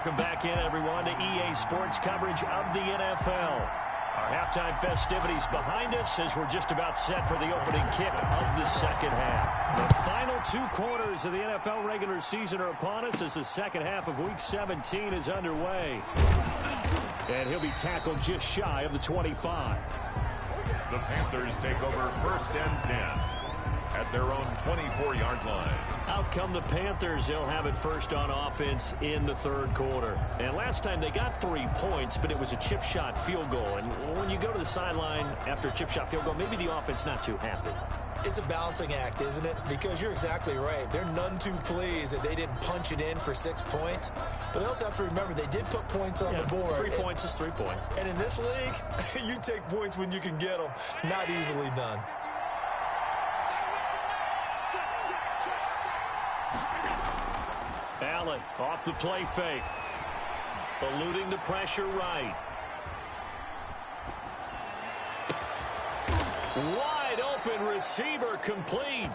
Welcome back in, everyone, to EA Sports coverage of the NFL. Our halftime festivities behind us as we're just about set for the opening kick of the second half. The final 2 quarters of the NFL regular season are upon us as the second half of Week 17 is underway. And he'll be tackled just shy of the 25. The Panthers take over 1st and 10 at their own 24-yard line. Out come the Panthers. They'll have it first on offense in the 3rd quarter. And last time they got 3 points, but it was a chip shot field goal. And when you go to the sideline after a chip shot field goal, maybe the offense not too happy. It's a balancing act, isn't it? Because you're exactly right. They're none too pleased that they didn't punch it in for 6 points. But they also have to remember they did put points on the board. 3 points is 3 points. And in this league, you take points when you can get them. Not easily done. Allen off the play fake. Eluding the pressure right. Wide open receiver complete.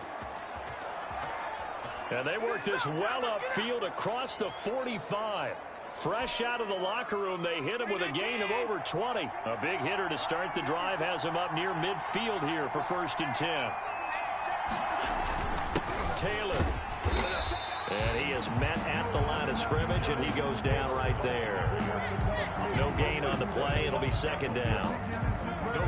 And they work this well upfield across the 45. Fresh out of the locker room, they hit him with a gain of over 20. A big hitter to start the drive has him up near midfield here for 1st and 10. Taylor. And he is met at the line of scrimmage, and he goes down right there. No gain on the play. It'll be 2nd down.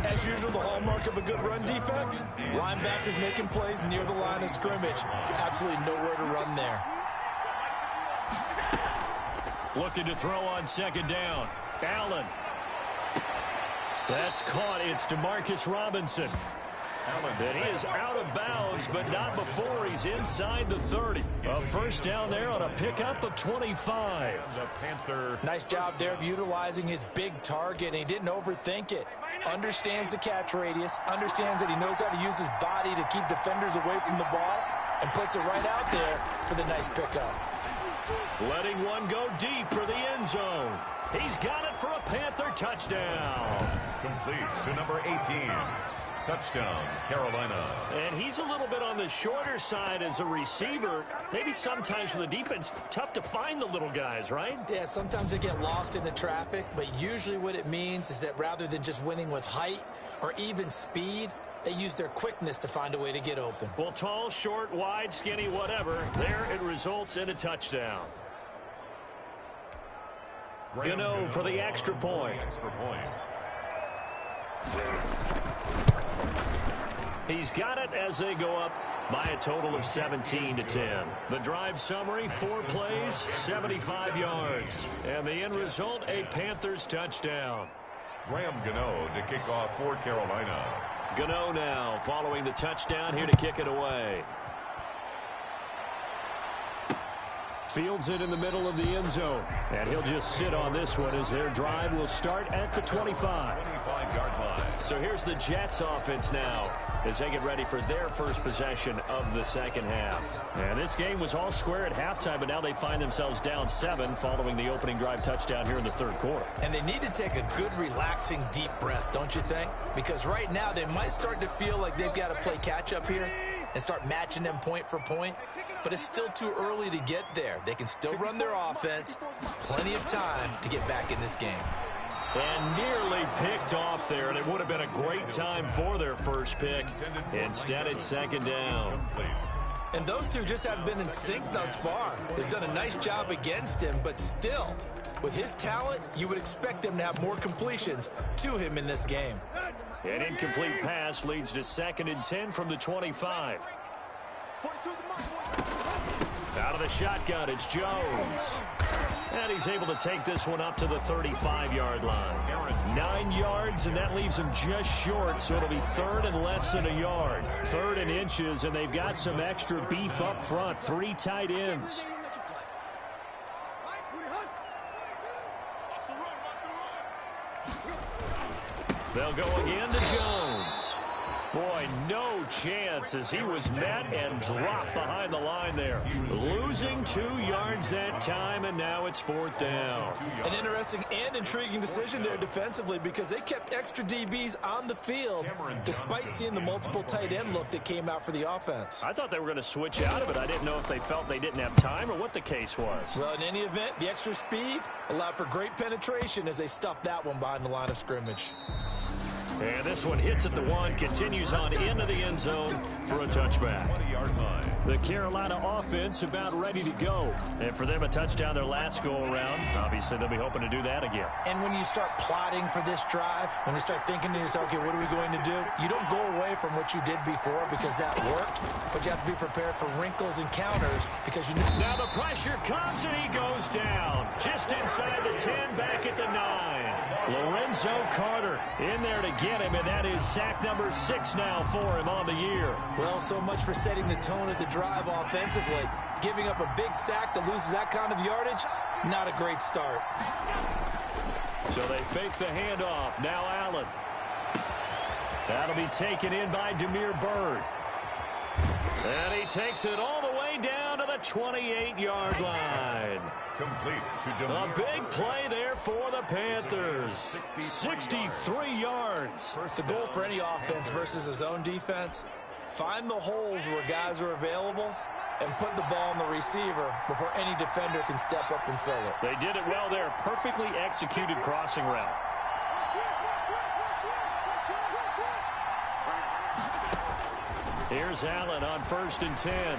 As usual, the hallmark of a good run defense, linebackers making plays near the line of scrimmage. Absolutely nowhere to run there. Looking to throw on 2nd down. Allen. That's caught. It's Demarcus Robinson. And he is out of bounds, but not before he's inside the 30. A 1st down there on a pickup of 25. The Panther. Nice job there of utilizing his big target, and he didn't overthink it. Understands the catch radius, understands that he knows how to use his body to keep defenders away from the ball, and puts it right out there for the nice pickup. Letting one go deep for the end zone. He's got it for a Panther touchdown. Complete to number 18. Touchdown, Carolina. And he's a little bit on the shorter side as a receiver. Maybe sometimes for the defense, tough to find the little guys, right? Yeah, sometimes they get lost in the traffic, but usually what it means is that rather than just winning with height or even speed, they use their quickness to find a way to get open. Well, tall, short, wide, skinny, whatever, there it results in a touchdown. Gano for the extra point. He's got it as they go up by a total of 17-10. The drive summary, 4 plays, 75 yards. And the end result, a Panthers touchdown. Graham Gano to kick off for Carolina. Gano now following the touchdown here to kick it away. Fields it in the middle of the end zone. And he'll just sit on this one as their drive will start at the 25. 25-yard line. So here's the Jets offense now as they get ready for their first possession of the second half. And this game was all square at halftime, but now they find themselves down 7 following the opening drive touchdown here in the 3rd quarter. And they need to take a good, relaxing, deep breath, don't you think? Because right now they might start to feel like they've got to play catch-up here and start matching them point for point. But it's still too early to get there. They can still run their offense. Plenty of time to get back in this game. And nearly picked off there, and it would have been a great time for their first pick. Instead, it's 2nd down. And those two just haven't been in sync thus far. They've done a nice job against him, but still, with his talent, you would expect them to have more completions to him in this game. An incomplete pass leads to 2nd and 10 from the 25. Out of the shotgun, it's Jones. And he's able to take this one up to the 35-yard line. 9 yards, and that leaves him just short, so it'll be 3rd and less than a yard. 3rd and inches, and they've got some extra beef up front. 3 tight ends. They'll go again to Jones. Boy, no chance as he was met and dropped behind the line there. Losing 2 yards that time, and now it's 4th down. An interesting and intriguing decision there defensively because they kept extra DBs on the field despite seeing the multiple tight end look that came out for the offense. I thought they were going to switch out of it. I didn't know if they felt they didn't have time or what the case was. Well, in any event, the extra speed allowed for great penetration as they stuffed that one behind the line of scrimmage. And this one hits at the 1, continues on into the end zone for a touchback. 20-yard line. The Carolina offense about ready to go. And for them, a touchdown their last go-around. Obviously, they'll be hoping to do that again. And when you start plotting for this drive, when you start thinking to yourself, okay, what are we going to do? You don't go away from what you did before because that worked, but you have to be prepared for wrinkles and counters because you know. Now the pressure comes and he goes down. Just inside the 10, back at the 9. Lorenzo Carter in there to get him, and that is sack number 6 now for him on the year. Well, so much for setting the tone of the drive offensively. Giving up a big sack that loses that kind of yardage, not a great start. So they fake the handoff. Now Allen. That'll be taken in by Damiere Byrd. And he takes it all the way down to the 28-yard line. Complete to A big play there for the Panthers. 63 yards. The goal for any offense versus his own defense, find the holes where guys are available and put the ball on the receiver before any defender can step up and fill it. They did it well there. Perfectly executed crossing route. Here's Allen on 1st and 10.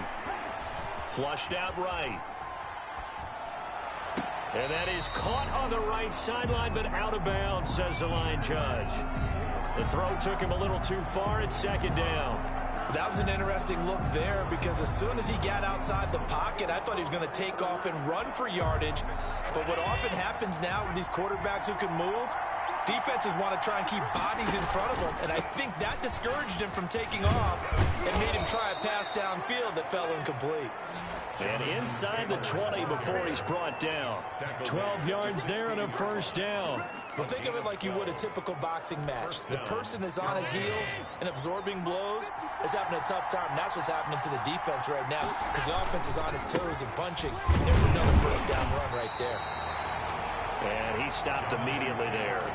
Flushed out right. And that is caught on the right sideline, but out of bounds, says the line judge. The throw took him a little too far. It's 2nd down. That was an interesting look there because as soon as he got outside the pocket, I thought he was going to take off and run for yardage. But what often happens now with these quarterbacks who can move, defenses want to try and keep bodies in front of them, and I think that discouraged him from taking off and made him try a pass downfield that fell incomplete. And inside the 20 before he's brought down. 12 yards there and a 1st down. Well, think of it like you would a typical boxing match. The person that's on his heels and absorbing blows is having a tough time. And that's what's happening to the defense right now because the offense is on his toes and punching. There's another 1st down run right there. And he stopped immediately there.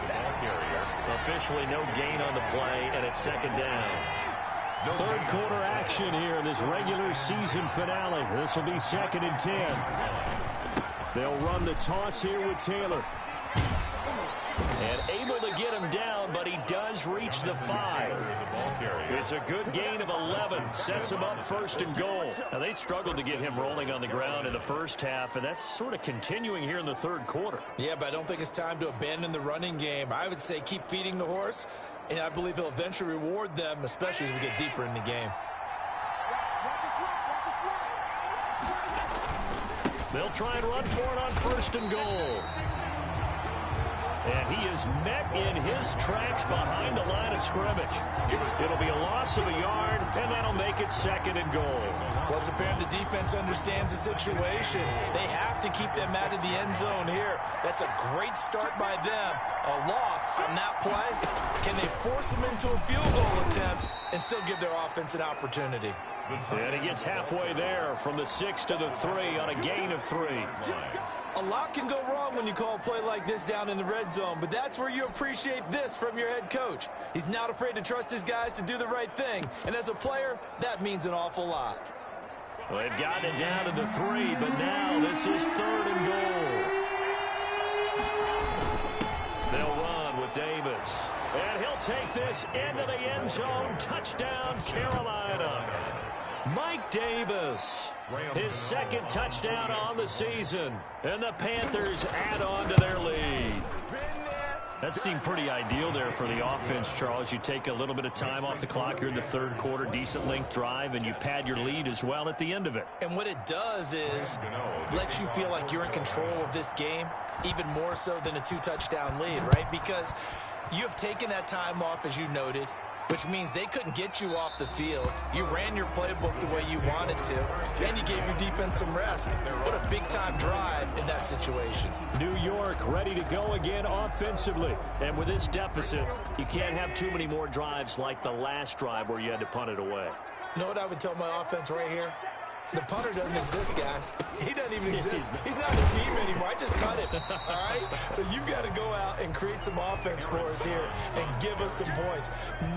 Officially no gain on the play, and it's 2nd down. 3rd quarter action here in this regular season finale. This will be 2nd and 10. They'll run the toss here with Taylor. And able to get him down, but he does reach the 5. It's a good gain of 11. Sets him up 1st and goal. Now, they struggled to get him rolling on the ground in the first half, and that's sort of continuing here in the 3rd quarter. Yeah, but I don't think it's time to abandon the running game. I would say keep feeding the horse, and I believe he'll eventually reward them, especially as we get deeper in the game. They'll try and run for it on 1st and goal. And he is met in his tracks behind the line of scrimmage. It'll be a loss of a yard, and that'll make it 2nd and goal. Well, it's apparent the defense understands the situation. They have to keep them out of the end zone here. That's a great start by them. A loss on that play. Can they force them into a field goal attempt and still give their offense an opportunity? And he gets halfway there from the 6 to the 3 on a gain of 3. A lot can go wrong when you call a play like this down in the red zone, but that's where you appreciate this from your head coach. He's not afraid to trust his guys to do the right thing, and as a player, that means an awful lot. Well, they've gotten it down to the 3, but now this is 3rd and goal. They'll run with Davis. And he'll take this into the end zone. Touchdown, Carolina. Mike Davis, his 2nd touchdown on the season, and the Panthers add on to their lead. That seemed pretty ideal there for the offense, Charles. You take a little bit of time off the clock here in the 3rd quarter, decent length drive, and you pad your lead as well at the end of it. And what it does is let you feel like you're in control of this game, even more so than a 2-touchdown lead, right? Because you have taken that time off, as you noted. which means they couldn't get you off the field. You ran your playbook the way you wanted to, and you gave your defense some rest. What a big-time drive in that situation. New York ready to go again offensively. And with this deficit, you can't have too many more drives like the last drive where you had to punt it away. You know what I would tell my offense right here? The punter doesn't exist, guys. He doesn't even exist. He's not a team anymore. I just cut him, all right? So you've got to go out and create some offense for us here and give us some points.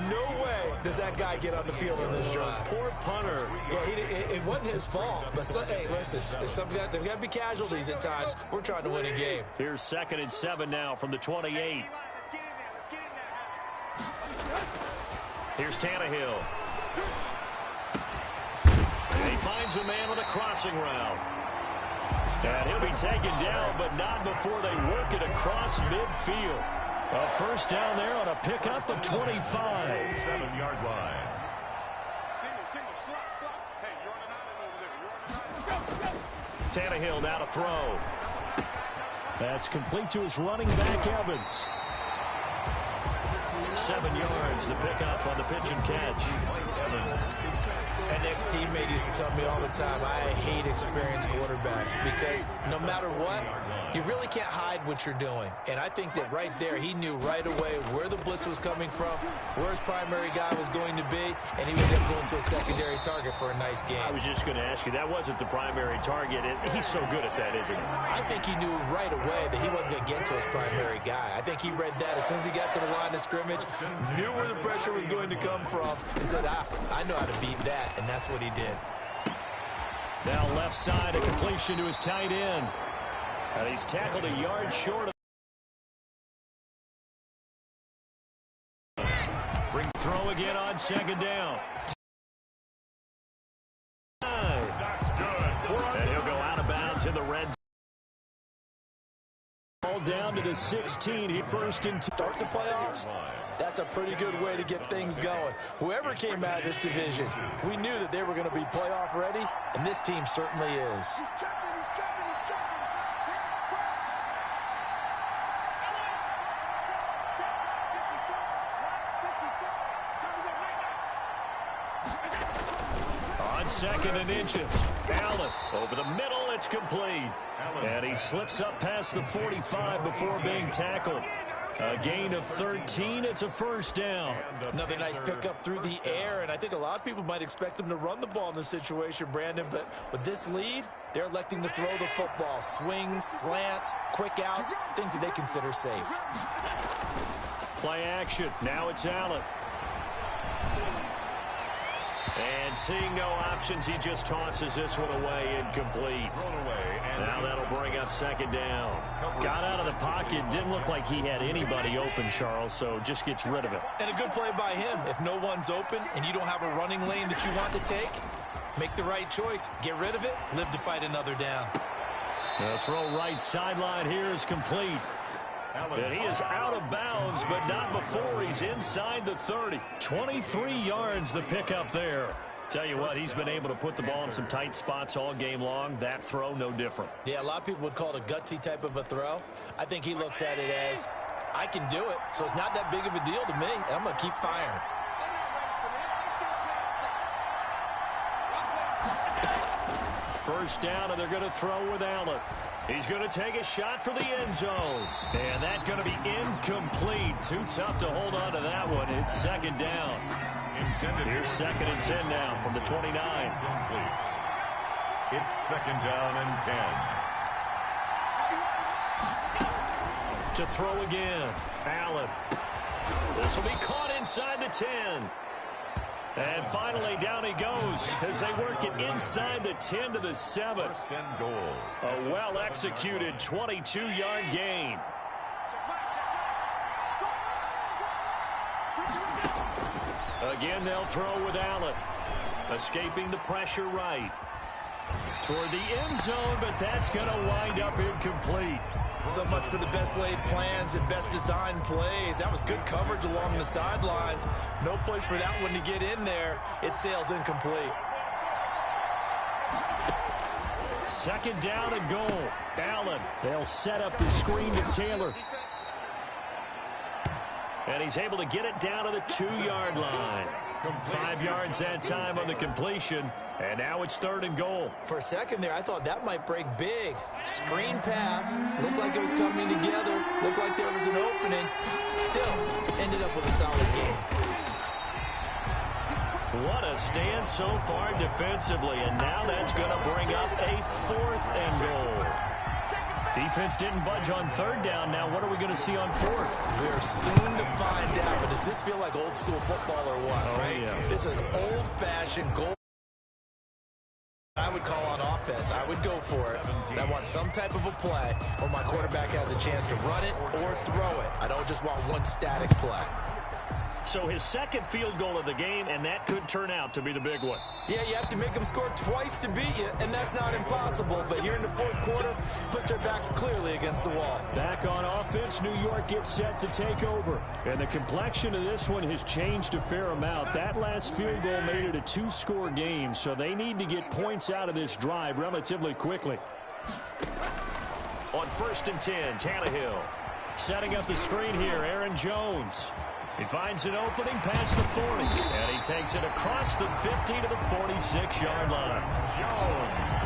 No way does that guy get on the field on this drive. Poor punter. Yeah, it wasn't his fault. But, hey, listen, there's got to be casualties at times. We're trying to win a game. Here's 2nd and 7 now from the 28. Here's Tannehill. He finds a man with a crossing route. And he'll be taken down, but not before they work it across midfield. A first down there on a pickup of 25. 7-yard line. Tannehill now to throw. That's complete to his running back, Evans. 7 yards, the pickup on the pitch and catch. An ex-teammate used to tell me all the time, I hate experienced quarterbacks because no matter what, you really can't hide what you're doing. And I think that right there, he knew right away where the blitz was coming from, where his primary guy was going to be, and he ended up going to a secondary target for a nice game. I was just going to ask you, that wasn't the primary target. He's so good at that, isn't he? I think he knew right away that he wasn't going to get to his primary guy. I think he read that as soon as he got to the line of scrimmage, knew where the pressure was going to come from, and said, I know how to beat that. And that's what he did. Now left side, a completion to his tight end. And he's tackled a yard short of. Throw again on 2nd down. That's good. And he'll go out of bounds in the red zone. Ball down to the 16. He first and start the playoffs. That's a pretty good way to get things going. Whoever came out of this division, we knew that they were going to be playoff ready, and this team certainly is. On 2nd and inches. Allen over the middle. It's complete. And he slips up past the 45 before being tackled. A gain of 13. It's a first down. Another nice pickup through the air, and I think a lot of people might expect them to run the ball in this situation, Brandon, but with this lead, they're electing to throw the football. Swings, slants, quick outs, things that they consider safe. Play action. Now it's Allen. And seeing no options, he just tosses this one away, incomplete. Now that'll bring up 2nd down. Got out of the pocket. Didn't look like he had anybody open, Charles, so just gets rid of it. And a good play by him. If no one's open and you don't have a running lane that you want to take, make the right choice. Get rid of it. Live to fight another down. The throw right sideline here is complete. And he is out of bounds, but not before he's inside the 30. 23 yards the pickup there. Tell you what, he's been able to put the ball in some tight spots all game long. That throw, no different. Yeah, a lot of people would call it a gutsy type of a throw. I think he looks at it as, I can do it, so it's not that big of a deal to me, and I'm going to keep firing. First down, and they're going to throw with Allen. He's going to take a shot for the end zone. And that's going to be incomplete. Too tough to hold on to that one. It's 2nd down. Here's 2nd and 10 now from the 29. It's 2nd down and 10. To throw again. Allen. This will be caught inside the 10. And finally, down he goes as they work it inside the 10 to the 7. First and goal. A well-executed 22-yard gain. Again, they'll throw with Allen. Escaping the pressure right. Toward the end zone, but that's going to wind up incomplete. So much for the best laid plans and best designed plays. That was good coverage along the sidelines. No place for that one to get in there. It sails incomplete. 2nd down and goal. Allen. They'll set up the screen to Taylor. And he's able to get it down to the 2-yard line. 5 yards that time on the completion. And now it's 3rd and goal. For a second there, I thought that might break big. Screen pass. Looked like it was coming together. Looked like there was an opening. Still, ended up with a solid game. What a stand so far defensively. And now that's going to bring up a 4th and goal. Defense didn't budge on 3rd down. Now what are we going to see on 4th? We're soon to find out. But does this feel like old school football or what? Oh, right? Yeah. This is an old-fashioned goal. I would call on offense. I would go for it. And I want some type of a play where my quarterback has a chance to run it or throw it. I don't just want one static play. So his 2nd field goal of the game, and that could turn out to be the big one. Yeah, you have to make them score twice to beat you, and that's not impossible. But here in the 4th quarter, puts their backs clearly against the wall. Back on offense, New York gets set to take over. And the complexion of this one has changed a fair amount. That last field goal made it a 2-score game, so they need to get points out of this drive relatively quickly. On 1st and 10, Tannehill. Setting up the screen here, Aaron Jones. He finds an opening past the 40, and he takes it across the 50 to the 46-yard line.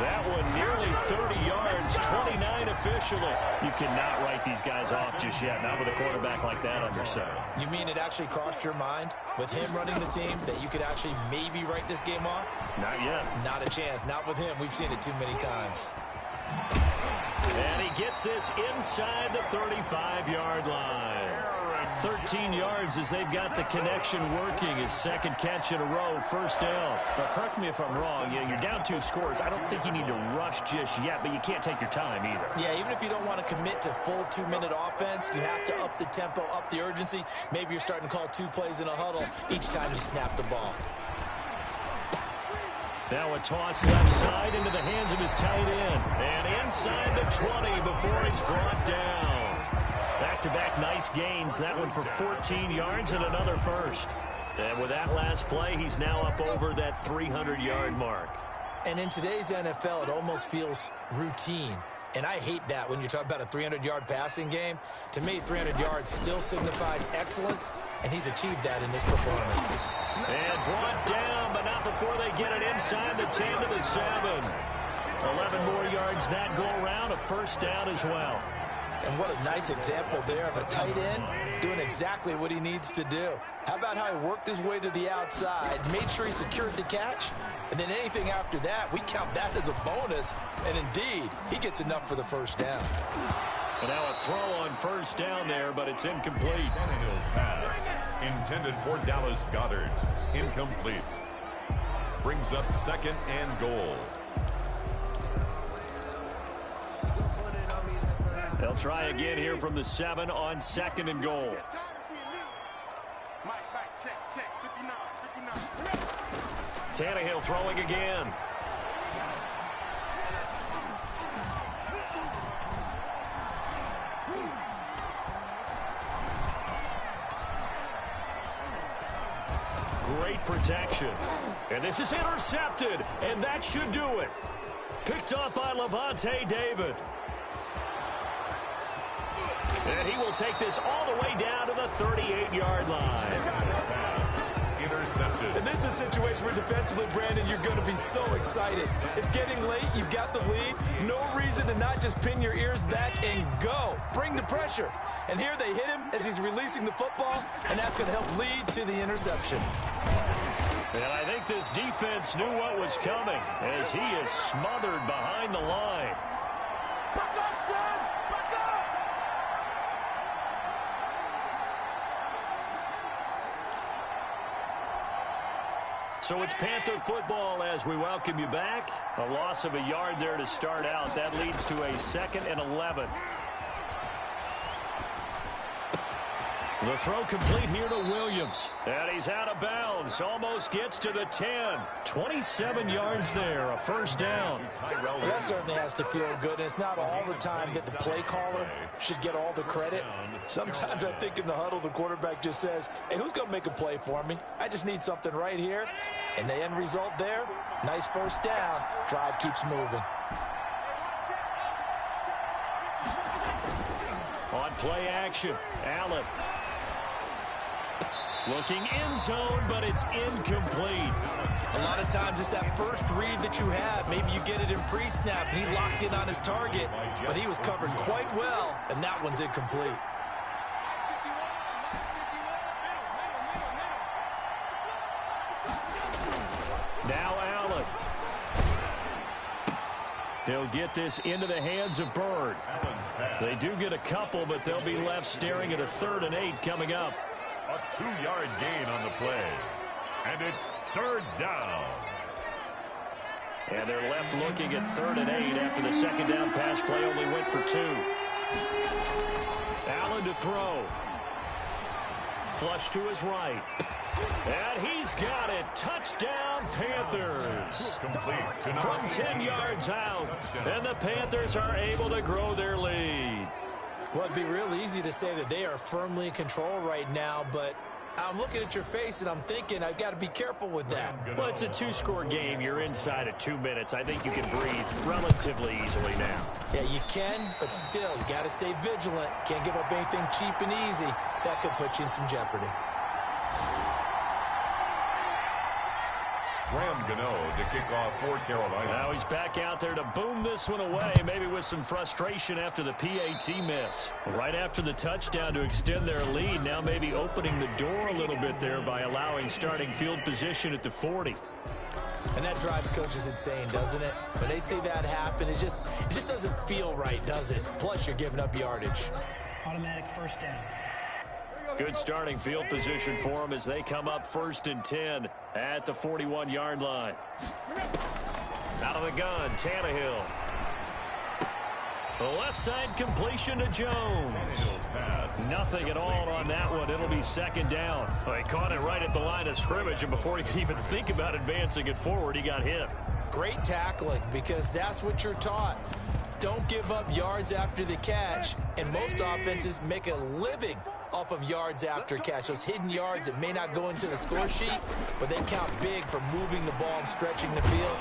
That one nearly 30 yards, 29 officially. You cannot write these guys off just yet, not with a quarterback like that under center. You mean it actually crossed your mind with him running the team that you could actually maybe write this game off? Not yet. Not a chance. Not with him. We've seen it too many times. And he gets this inside the 35-yard line. 13 yards as they've got the connection working. His 2nd catch in a row, 1st down. Now, correct me if I'm wrong. You're down 2 scores. I don't think you need to rush just yet, but you can't take your time either. Yeah, even if you don't want to commit to full 2-minute offense, you have to up the tempo, up the urgency. Maybe you're starting to call 2 plays in a huddle each time you snap the ball. Now a toss left side into the hands of his tight end. And inside the 20 before he's brought down. Back-to-back nice gains. That one for 14 yards and another 1st. And with that last play, he's now up over that 300-yard mark. And in today's NFL, it almost feels routine. And I hate that when you talk about a 300-yard passing game. To me, 300 yards still signifies excellence, and he's achieved that in this performance. And brought down, but not before they get it inside the 10 to the 7. 11 more yards that go around, a 1st down as well. And what a nice example there of a tight end doing exactly what he needs to do. How about how he worked his way to the outside, made sure he secured the catch, and then anything after that, we count that as a bonus. And indeed, he gets enough for the 1st down. And now a throw on 1st down there, but it's incomplete. Tannehill's pass, intended for Dallas Goedert, incomplete. Brings up 2nd and goal. They'll try again here from the 7 on 2nd and goal. Tannehill throwing again. Great protection. And this is intercepted, and that should do it. Picked up by Levante David. And he will take this all the way down to the 38-yard line. Intercepted. And this is a situation where defensively, Brandon, you're going to be so excited. It's getting late. You've got the lead. No reason to not just pin your ears back and go. Bring the pressure. And here they hit him as he's releasing the football, and that's going to help lead to the interception. And I think this defense knew what was coming as he is smothered behind the line. So it's Panther football as we welcome you back. A loss of a yard there to start out. That leads to a 2nd and 11. The throw complete here to Williams. And he's out of bounds. Almost gets to the 10. 27 yards there. A 1st down. Well, that certainly has to feel good. And it's not all the time that the play caller should get all the credit. Sometimes I think in the huddle, the quarterback just says, hey, who's going to make a play for me? I just need something right here. And the end result there, nice 1st down. Drive keeps moving. On play action, Allen. Looking end zone, but it's incomplete. A lot of times it's that first read that you have. Maybe you get it in pre-snap, and he locked in on his target, but he was covered quite well, and that one's incomplete. Now Allen. He'll get this into the hands of Bird. They do get a couple, but they'll be left staring at a 3rd and 8 coming up. A 2-yard gain on the play. And it's 3rd down. And they're left looking at 3rd and 8 after the second down pass play only went for 2. Allen to throw. Flush to his right. And he's got it. Touchdown, Panthers. From 10 yards out. And the Panthers are able to grow their lead. Well, it'd be real easy to say that they are firmly in control right now, but I'm looking at your face and I'm thinking I've got to be careful with that. Well, it's a 2-score game. You're inside of 2 minutes. I think you can breathe relatively easily now. Yeah, you can, but still, you got to stay vigilant. Can't give up anything cheap and easy. That could put you in some jeopardy. Graham Gano to kick off for Carolina. Now he's back out there to boom this one away, maybe with some frustration after the PAT miss. Right after the touchdown to extend their lead, now maybe opening the door a little bit there by allowing starting field position at the 40. And that drives coaches insane, doesn't it? When they see that happen, it just doesn't feel right, does it? Plus, you're giving up yardage. Automatic first down. Good starting field position for them as they come up 1st and 10 at the 41-yard line. Out of the gun, Tannehill. The left side completion to Jones. Nothing at all on that one. It'll be 2nd down. They caught it right at the line of scrimmage, and before he could even think about advancing it forward, he got hit. Great tackling, because that's what you're taught. Don't give up yards after the catch, and most offenses make a living off of yards after catch. Those hidden yards that may not go into the score sheet, but they count big for moving the ball and stretching the field.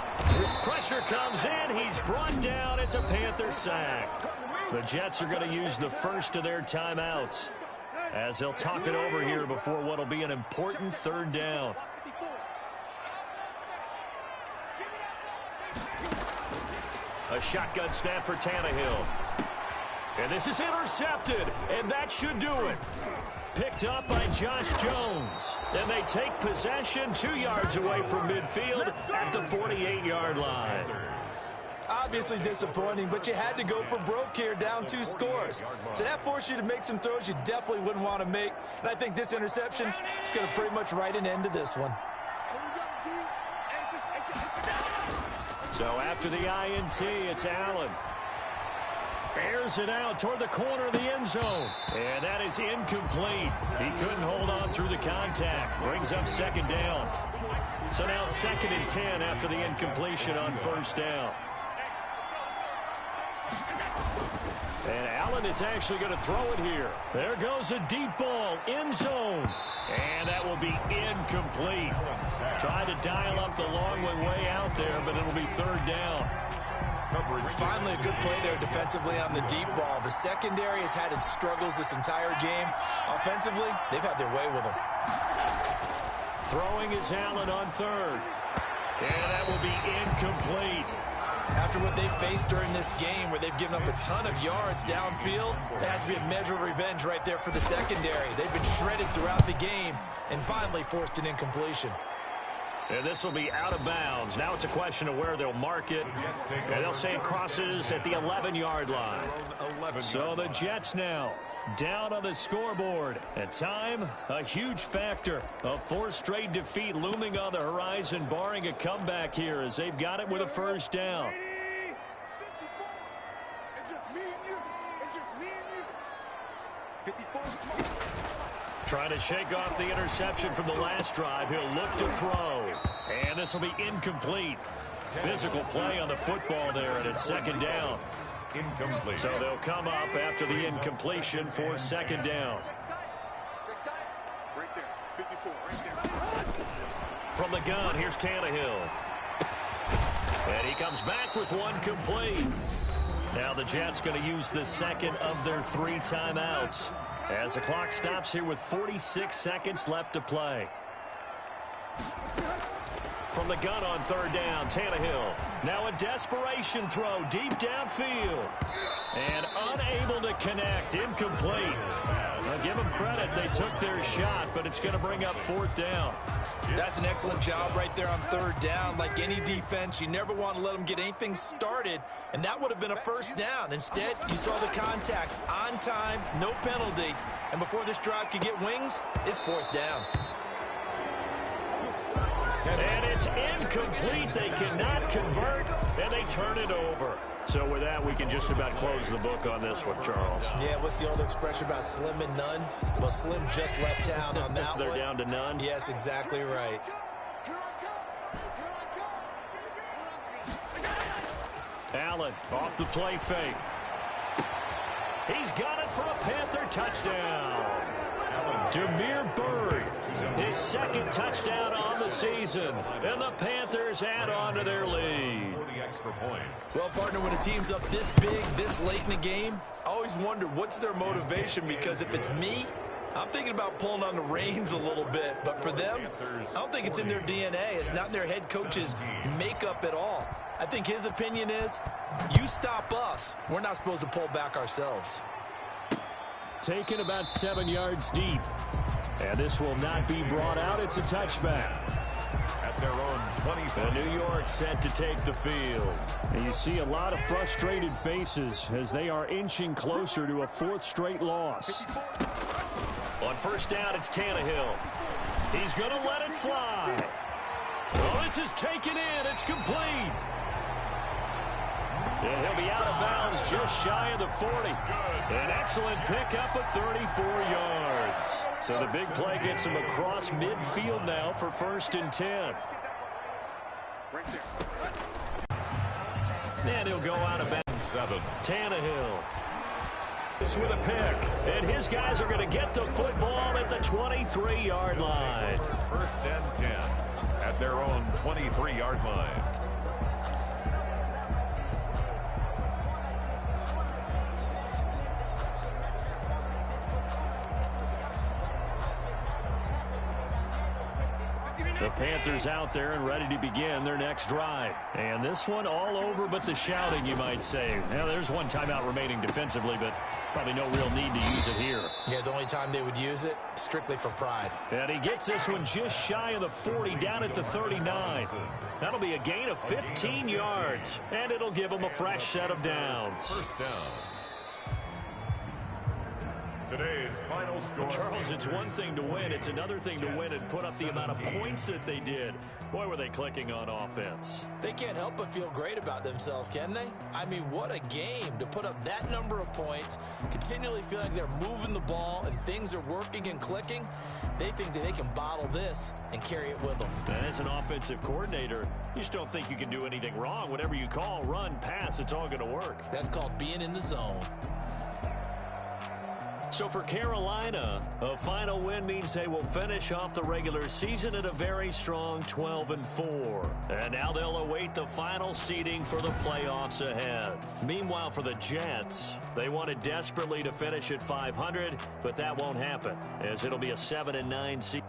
Pressure comes in. He's brought down. It's a Panther sack. The Jets are going to use the first of their timeouts as they'll talk it over here before what will be an important 3rd down. A shotgun snap for Tannehill. And this is intercepted, and that should do it. Picked up by Josh Jones. And they take possession 2 yards away from midfield at the 48-yard line. Obviously disappointing, but you had to go for broke here, down 2 scores. So that forced you to make some throws you definitely wouldn't want to make. And I think this interception is going to pretty much write an end to this one. So after the INT, it's Allen. Airs it out toward the corner of the end zone. And that is incomplete. He couldn't hold on through the contact. Brings up 2nd down. So now 2nd and 10 after the incompletion on 1st down. And Allen is actually going to throw it here. There goes a deep ball, end zone. And that will be incomplete. Tried to dial up the long one way out there, but it'll be 3rd down. Finally, a good play there defensively on the deep ball. The secondary has had its struggles this entire game. Offensively, they've had their way with them. Throwing is Allen on 3rd. And that will be incomplete. After what they've faced during this game, where they've given up a ton of yards downfield, that has to be a measure of revenge right there for the secondary. They've been shredded throughout the game and finally forced an incompletion. And this will be out of bounds. Now it's a question of where they'll mark it. And they'll say it crosses at the 11-yard line. So the Jets now down on the scoreboard. At time, a huge factor. A 4th straight defeat looming on the horizon, barring a comeback here as they've got it with a 1st down. It's just me and you. It's just me and you. 54. Trying to shake off the interception from the last drive. He'll look to throw. And this will be incomplete. Physical play on the football there, and it's 2nd down. Incomplete. So they'll come up after the incompletion for 2nd down. Right there. 54. Right there. From the gun, here's Tannehill. And he comes back with one complete. Now the Jets going to use the 2nd of their 3 timeouts. As the clock stops here with 46 seconds left to play. From the gun on third down, Tannehill. Now a desperation throw deep downfield. And unable to connect. Incomplete. I'll give them credit. They took their shot, but it's going to bring up fourth down. That's an excellent job right there on third down. Like any defense, you never want to let them get anything started, and that would have been a first down. Instead, you saw the contact on time, no penalty, and before this drive could get wings, it's fourth down. And it's incomplete. They cannot convert, and they turn it over. So with that, we can just about close the book on this one, Charles. Yeah, what's the old expression about slim and none? Well, Slim just left town on that They're one. down to none? Yes, exactly right. Allen off the play fake. He's got it for a Panther touchdown. Demir Bird, his second touchdown on the season. And the Panthers add on to their lead. Well, partner, when a team's up this big, this late in the game, I always wonder what's their motivation, because if it's me, I'm thinking about pulling on the reins a little bit. But for them, I don't think it's in their DNA. It's not in their head coach's makeup at all. I think his opinion is, you stop us, we're not supposed to pull back ourselves. Taken about 7 yards deep. And this will not be brought out. It's a touchback. At their own 20. New York set to take the field. And you see a lot of frustrated faces as they are inching closer to a fourth straight loss. On first down, it's Tannehill. He's going to let it fly. Oh, this is taken in. It's complete. And he'll be out of bounds just shy of the 40. An excellent pickup of 34 yards. So the big play gets him across midfield now for 1st and 10. And he'll go out of bounds. 7. Tannehill. With a pick. And his guys are going to get the football at the 23-yard line. 1st and 10 at their own 23-yard line. The Panthers out there and ready to begin their next drive. And this one all over but the shouting, you might say. Now, there's one timeout remaining defensively, but probably no real need to use it here. Yeah, the only time they would use it, strictly for pride. And he gets this one just shy of the 40, down at the 39. That'll be a gain of 15 yards, and it'll give them a fresh set of downs. First down. Today's final score. Charles, it's one thing to win. It's another thing to win and put up the amount of points that they did. Boy, were they clicking on offense. They can't help but feel great about themselves, can they? I mean, what a game to put up that number of points, continually feel like they're moving the ball and things are working and clicking. They think that they can bottle this and carry it with them. As an offensive coordinator, you just don't think you can do anything wrong. Whatever you call, run, pass, it's all going to work. That's called being in the zone. So for Carolina, a final win means they will finish off the regular season at a very strong 12-4. And now they'll await the final seeding for the playoffs ahead. Meanwhile, for the Jets, they wanted desperately to finish at 500, but that won't happen, as it'll be a 7-9 season.